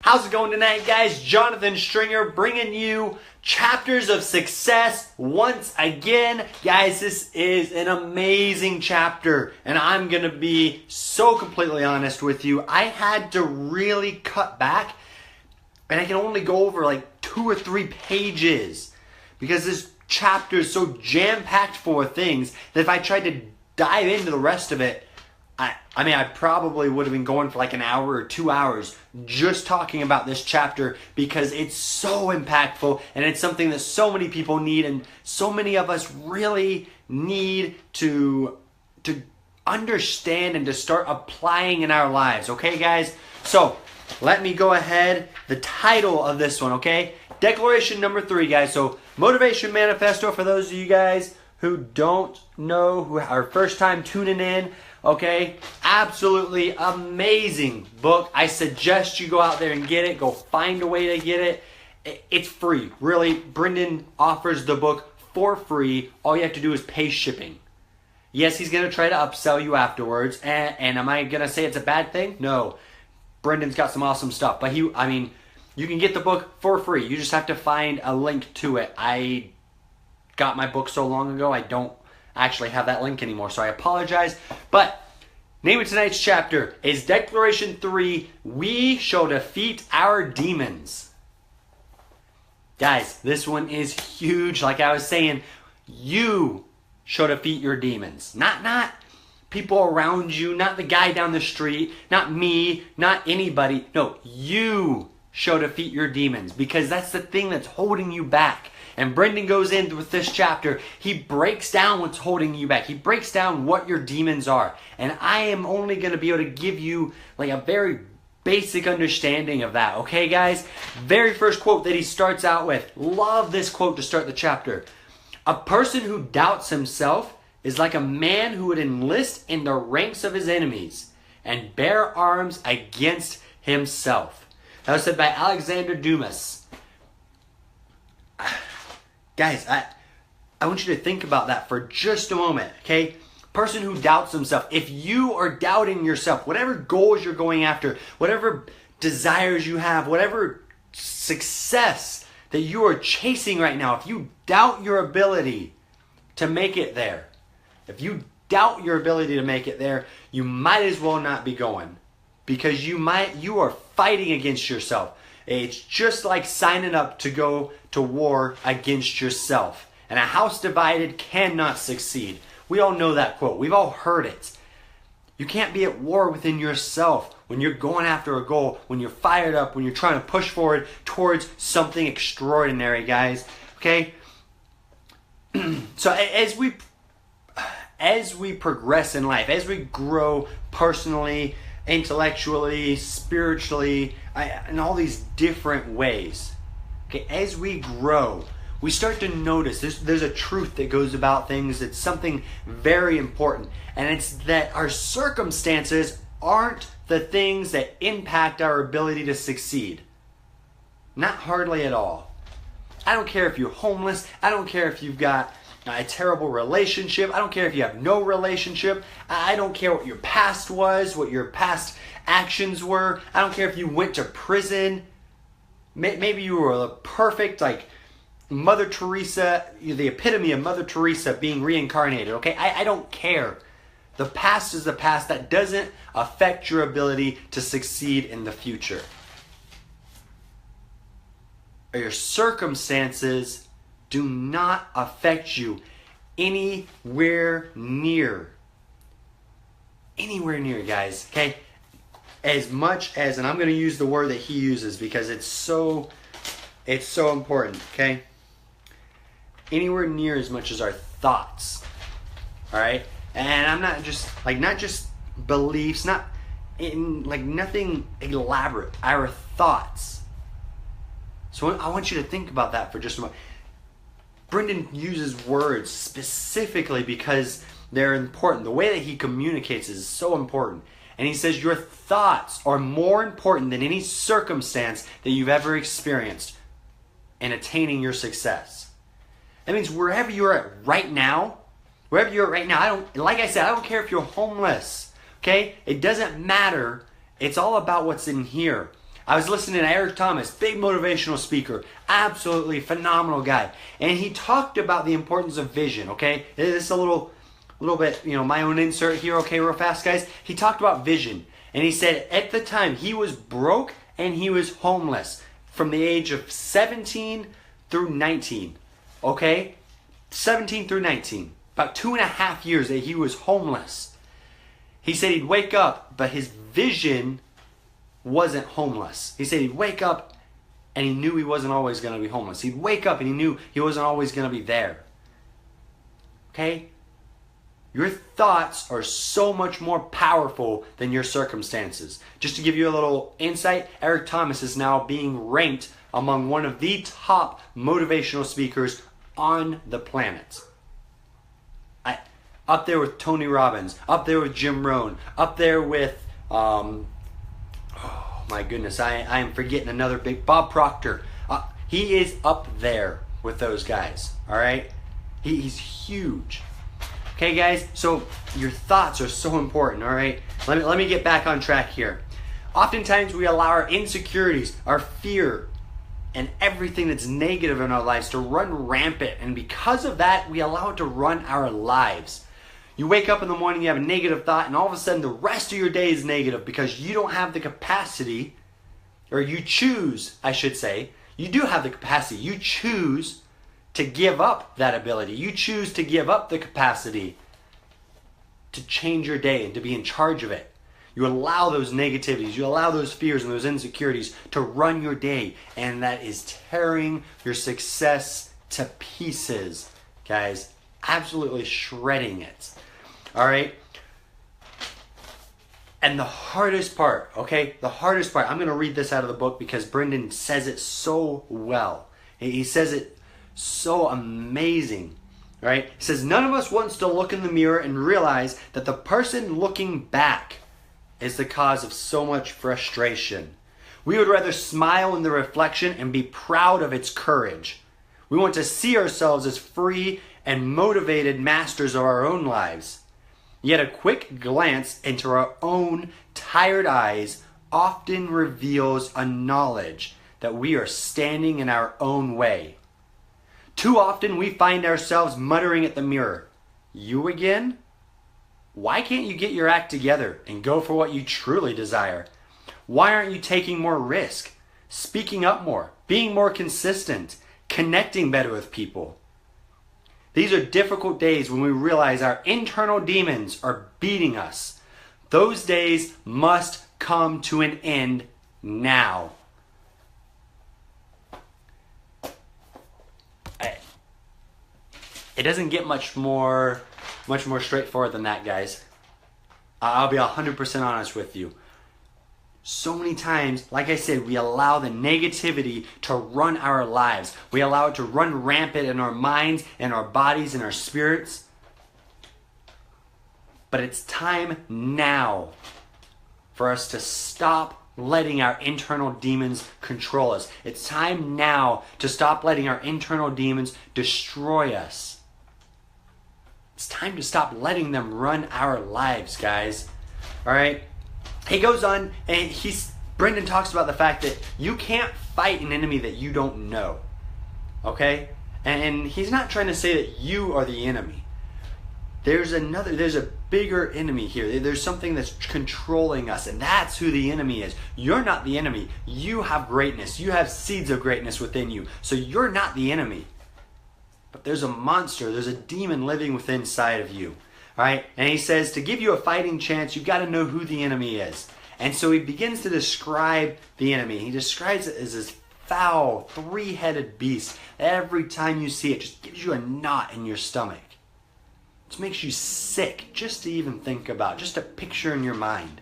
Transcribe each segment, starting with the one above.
How's it going tonight, guys? Jonathan Stringer bringing you Chapters of Success once again. Guys, this is an amazing chapter, and I'm going to be so completely honest with you. I had to really cut back, and I can only go over like 2 or 3 pages because this chapter is so jam-packed full of things that if I tried to dive into the rest of it, I probably would have been going for like an hour or 2 hours just talking about this chapter because it's so impactful and it's something that so many people need and so many of us really need to understand and to start applying in our lives. Okay, guys? So, let me go ahead. The title of this one, okay? Declaration number 3, guys. So, Motivation Manifesto, for those of you guys who don't know, who are first time tuning in, okay, absolutely amazing book. I suggest you go out there and get it. Go find a way to get it. It's free. Really, Brendan offers the book for free. All you have to do is pay shipping. Yes, he's going to try to upsell you afterwards. And am I going to say it's a bad thing? No. Brendan's got some awesome stuff. But you can get the book for free. You just have to find a link to it. I got my book so long ago, I don't actually have that link anymore, so I apologize. But name of tonight's chapter is Declaration 3, We Shall Defeat Our Demons. Guys, this one is huge. Like I was saying, you shall defeat your demons. Not people around you, not the guy down the street, not me, not anybody. No, you shall defeat your demons because that's the thing that's holding you back. And Brendan goes in with this chapter. He breaks down what's holding you back. He breaks down what your demons are. And I am only going to be able to give you like a very basic understanding of that. Okay, guys? Very first quote that he starts out with. Love this quote to start the chapter. A person who doubts himself is like a man who would enlist in the ranks of his enemies and bear arms against himself. That was said by Alexander Dumas. Guys, I want you to think about that for just a moment, okay? Person who doubts himself. If you are doubting yourself, whatever goals you're going after, whatever desires you have, whatever success that you are chasing right now, if you doubt your ability to make it there, if you doubt your ability to make it there, you might as well not be going because you are fighting against yourself. It's just like signing up to go to war against yourself. And a house divided cannot succeed. We all know that quote. We've all heard it. You can't be at war within yourself when you're going after a goal, when you're fired up, when you're trying to push forward towards something extraordinary, guys. Okay? So as we progress in life, as we grow personally, intellectually, spiritually, in all these different ways. Okay, as we grow, we start to notice there's a truth that goes about things. It's something very important. And it's that our circumstances aren't the things that impact our ability to succeed. Not hardly at all. I don't care if you're homeless. I don't care if you've got a terrible relationship. I don't care if you have no relationship. I don't care what your past was, what your past actions were. I don't care if you went to prison. Maybe you were the perfect, like, Mother Teresa, the epitome of Mother Teresa being reincarnated, okay? I don't care. The past is the past. That doesn't affect your ability to succeed in the future. Your circumstances do not affect you anywhere near. Anywhere near, guys, okay? As much as, and I'm going to use the word that he uses because it's so important, okay? Anywhere near as much as our thoughts, all right? And I'm not just beliefs, nothing elaborate, our thoughts. So I want you to think about that for just a moment. Brendan uses words specifically because they're important. The way that he communicates is so important. And he says your thoughts are more important than any circumstance that you've ever experienced in attaining your success. That means wherever you're at right now, like I said, I don't care if you're homeless, okay? It doesn't matter. It's all about what's in here. I was listening to Eric Thomas, big motivational speaker, absolutely phenomenal guy. And he talked about the importance of vision, okay? This is a little bit, my own insert here, okay, real fast, guys. He talked about vision. And he said at the time he was broke and he was homeless from the age of 17 through 19, okay? 17 through 19. About 2.5 years that he was homeless. He said he'd wake up, but his vision wasn't homeless. He said he'd wake up and he knew he wasn't always going to be homeless. He'd wake up and he knew he wasn't always going to be there. Okay? Your thoughts are so much more powerful than your circumstances. Just to give you a little insight, Eric Thomas is now being ranked among one of the top motivational speakers on the planet. Up there with Tony Robbins, up there with Jim Rohn, up there with, oh my goodness, I am forgetting another big, Bob Proctor. He is up there with those guys, all right? He's huge. Okay, guys, so your thoughts are so important, all right? Let me get back on track here. Oftentimes we allow our insecurities, our fear, and everything that's negative in our lives to run rampant. And because of that, we allow it to run our lives. You wake up in the morning, you have a negative thought, and all of a sudden the rest of your day is negative because you don't have the capacity, or you choose, I should say, you do have the capacity. You choose to give up that ability. You choose to give up the capacity to change your day and to be in charge of it. You allow those negativities, you allow those fears and those insecurities to run your day, and that is tearing your success to pieces, guys. Absolutely shredding it. All right? And the hardest part, okay? The hardest part, I'm going to read this out of the book because Brendan says it so well. He says it so amazing, right? He says, none of us wants to look in the mirror and realize that the person looking back is the cause of so much frustration. We would rather smile in the reflection and be proud of its courage. We want to see ourselves as free and motivated masters of our own lives. Yet a quick glance into our own tired eyes often reveals a knowledge that we are standing in our own way. Too often we find ourselves muttering at the mirror, "You again? Why can't you get your act together and go for what you truly desire? Why aren't you taking more risk, speaking up more, being more consistent, connecting better with people?" These are difficult days when we realize our internal demons are beating us. Those days must come to an end now. It doesn't get much more straightforward than that, guys. I'll be 100% honest with you. So many times, like I said, we allow the negativity to run our lives. We allow it to run rampant in our minds, in our bodies, in our spirits. But it's time now for us to stop letting our internal demons control us. It's time now to stop letting our internal demons destroy us. It's time to stop letting them run our lives, guys. All right? He goes on and Brendan talks about the fact that you can't fight an enemy that you don't know. Okay? And he's not trying to say that you are the enemy. There's a bigger enemy here. There's something that's controlling us, and that's who the enemy is. You're not the enemy. You have greatness. You have seeds of greatness within you. So you're not the enemy. But there's a monster, there's a demon living within inside of you. All right? And he says to give you a fighting chance, you've got to know who the enemy is. And so he begins to describe the enemy. He describes it as this foul, three-headed beast. Every time you see it, just gives you a knot in your stomach. It makes you sick just to even think about, just to picture in your mind.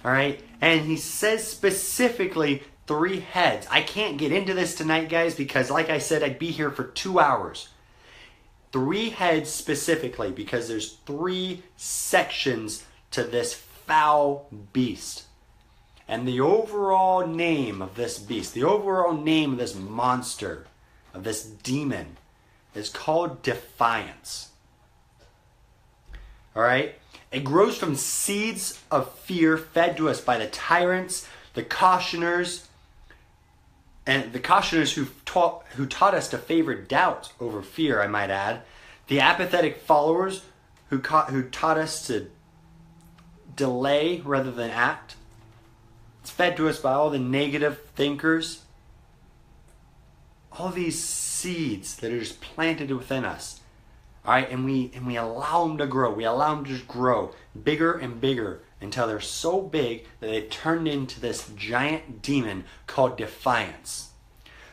All right? And he says specifically 3 heads. I can't get into this tonight, guys, because like I said, I'd be here for 2 hours. 3 heads specifically, because there's 3 sections to this foul beast. And the overall name of this beast, the overall name of this monster, of this demon, is called defiance. All right? It grows from seeds of fear fed to us by the tyrants, the cautioners, and the cautioners who taught us to favor doubt over fear, I might add, the apathetic followers who taught us to delay rather than act. It's fed to us by all the negative thinkers. All these seeds that are just planted within us. All right, and we allow them to grow. We allow them to just grow bigger and bigger until they're so big that they've turned into this giant demon called defiance.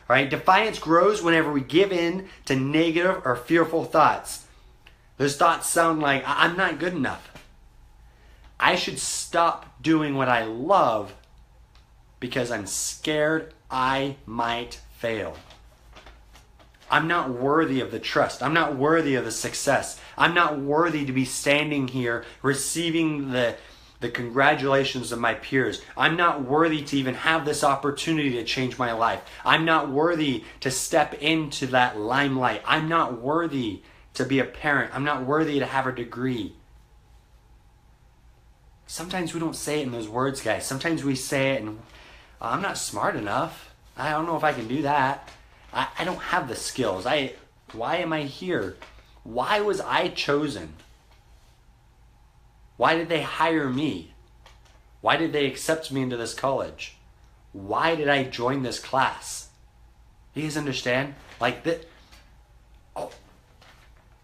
All right, defiance grows whenever we give in to negative or fearful thoughts. Those thoughts sound like, I'm not good enough. I should stop doing what I love because I'm scared I might fail. I'm not worthy of the trust. I'm not worthy of the success. I'm not worthy to be standing here receiving the congratulations of my peers. I'm not worthy to even have this opportunity to change my life. I'm not worthy to step into that limelight. I'm not worthy to be a parent. I'm not worthy to have a degree. Sometimes we don't say it in those words, guys. Sometimes we say it and I'm not smart enough. I don't know if I can do that. I don't have the skills. Why am I here? Why was I chosen? Why did they hire me? Why did they accept me into this college? Why did I join this class? You guys understand? Like that. Oh,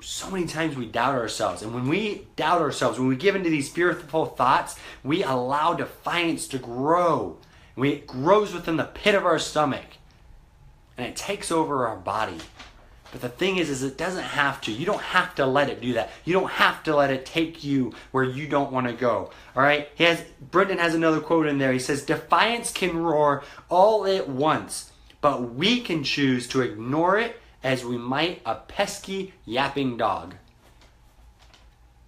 so many times we doubt ourselves. And when we doubt ourselves, when we give into these fearful thoughts, we allow defiance to grow. It grows within the pit of our stomach. And it takes over our body. But the thing is it doesn't have to. You don't have to let it do that. You don't have to let it take you where you don't want to go. All right? Brendan has another quote in there. He says, defiance can roar all at once, but we can choose to ignore it as we might a pesky yapping dog.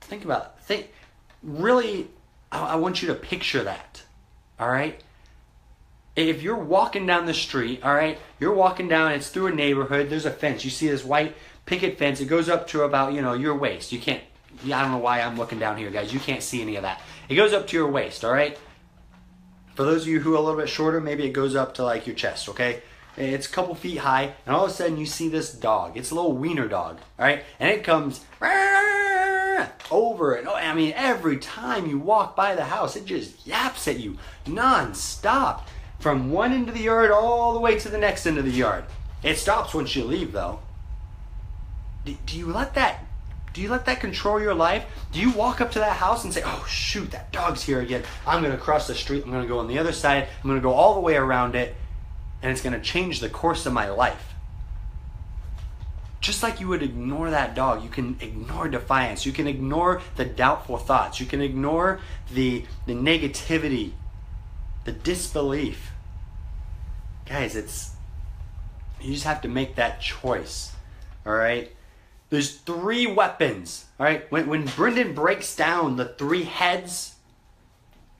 Think about it. Really, I want you to picture that. All right? If you're walking down the street, all right, you're walking down, it's through a neighborhood, there's a fence. You see this white picket fence. It goes up to about, your waist. You can't, I don't know why I'm looking down here, guys. You can't see any of that. It goes up to your waist, all right? For those of you who are a little bit shorter, maybe it goes up to like your chest, okay? It's a couple feet high, and all of a sudden you see this dog. It's a little wiener dog, all right? And it comes over and I mean, every time you walk by the house, it just yaps at you non-stop. From one end of the yard all the way to the next end of the yard. It stops once you leave, though. Do you let that control your life? Do you walk up to that house and say, oh shoot, that dog's here again. I'm going to cross the street. I'm going to go on the other side. I'm going to go all the way around it. And it's going to change the course of my life. Just like you would ignore that dog, you can ignore defiance. You can ignore the doubtful thoughts. You can ignore the negativity, the disbelief. Guys, you just have to make that choice. All right? There's 3 weapons. All right? When Brendan breaks down the 3 heads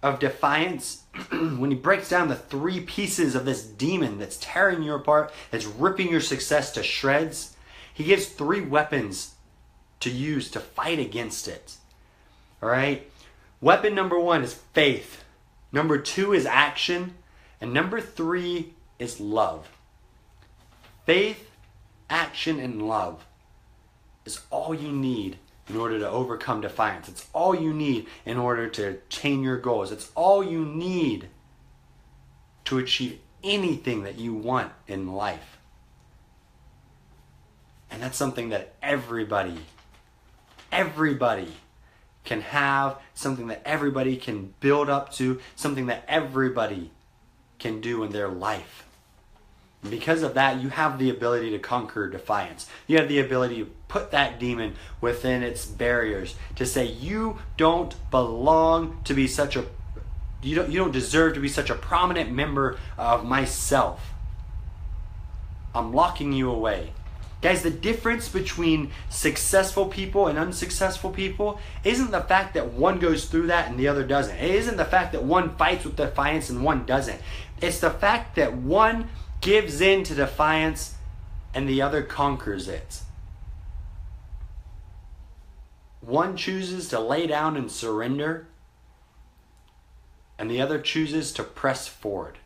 of defiance, when he breaks down the 3 pieces of this demon that's tearing you apart, that's ripping your success to shreds, he gives 3 weapons to use to fight against it. All right? Weapon number 1 is faith. Number 2 is action. And number 3 is love. Faith, action, and love is all you need in order to overcome defiance. It's all you need in order to attain your goals. It's all you need to achieve anything that you want in life. And that's something that everybody can have, something that everybody can build up to, something that everybody can do in their life. And because of that, you have the ability to conquer defiance. You have the ability to put that demon within its barriers, to say you don't belong to be you don't deserve to be such a prominent member of myself. I'm locking you away. Guys, the difference between successful people and unsuccessful people isn't the fact that one goes through that and the other doesn't. It isn't the fact that one fights with defiance and one doesn't. It's the fact that one gives in to defiance and the other conquers it. One chooses to lay down and surrender, and the other chooses to press forward.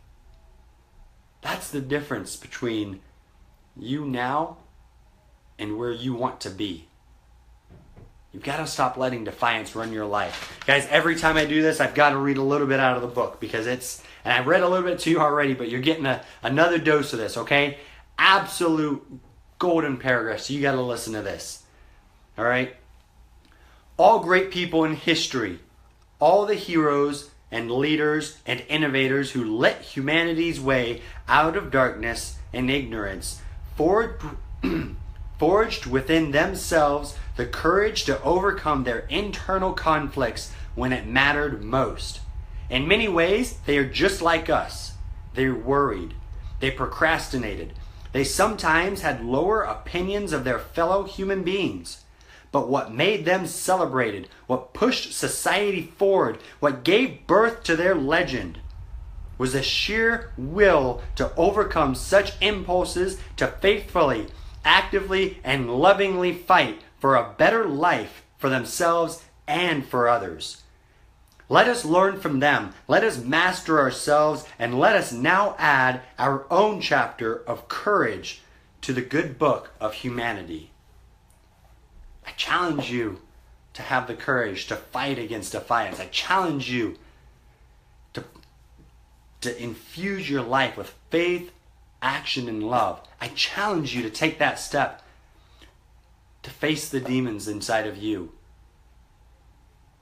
That's the difference between you now and where you want to be. You've got to stop letting defiance run your life. Guys, every time I do this, I've got to read a little bit out of the book because and I've read a little bit to you already, but you're getting another dose of this, okay? Absolute golden paragraph, so you got to listen to this. All right? All great people in history, all the heroes and leaders and innovators who lit humanity's way out of darkness and ignorance, forged within themselves the courage to overcome their internal conflicts when it mattered most. In many ways, they are just like us. They worried. They procrastinated. They sometimes had lower opinions of their fellow human beings. But what made them celebrated, what pushed society forward, what gave birth to their legend, was a sheer will to overcome such impulses, to faithfully, actively, and lovingly fight for a better life for themselves and for others. Let us learn from them, let us master ourselves, and let us now add our own chapter of courage to the good book of humanity. I challenge you to have the courage to fight against defiance. I challenge you to infuse your life with faith, action, and love. I challenge you to take that step to face the demons inside of you.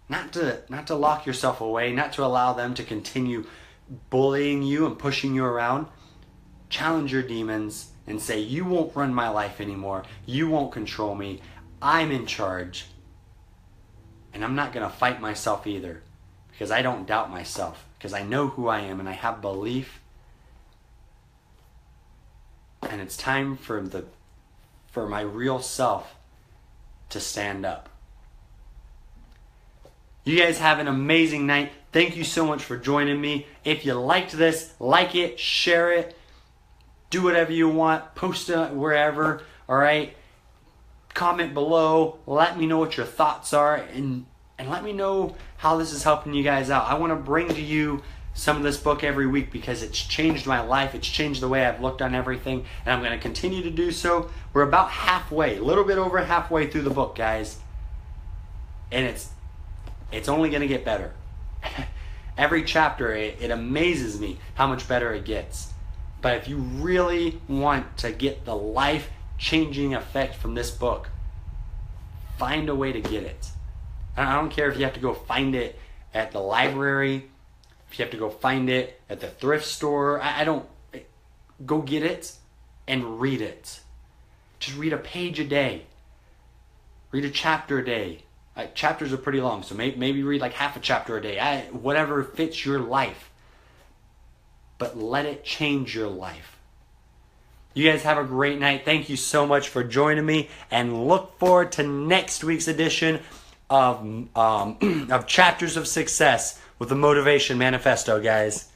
Not to lock yourself away, not to allow them to continue bullying you and pushing you around. Challenge your demons and say, you won't run my life anymore. You won't control me. I'm in charge. And I'm not going to fight myself either, because I don't doubt myself, because I know who I am and I have belief. And it's time for my real self to stand up. You guys have an amazing night. Thank you so much for joining me. If you liked this, like it, share it, do whatever you want, post it wherever, all right? Comment below, let me know what your thoughts are, and let me know how this is helping you guys out. I want to bring to you some of this book every week because it's changed my life. It's changed the way I've looked on everything, and I'm going to continue to do so. We're about halfway, a little bit over halfway through the book, guys, and it's only going to get better. Every chapter, it amazes me how much better it gets. But if you really want to get the life-changing effect from this book, find a way to get it. I don't care if you have to go find it at the library, if you have to go find it at the thrift store. Go get it and read it. Just read a page a day. Read a chapter a day. Chapters are pretty long, so maybe read like half a chapter a day. Whatever fits your life. But let it change your life. You guys have a great night. Thank you so much for joining me, and look forward to next week's edition of Chapters of Success with the Motivation Manifesto, guys.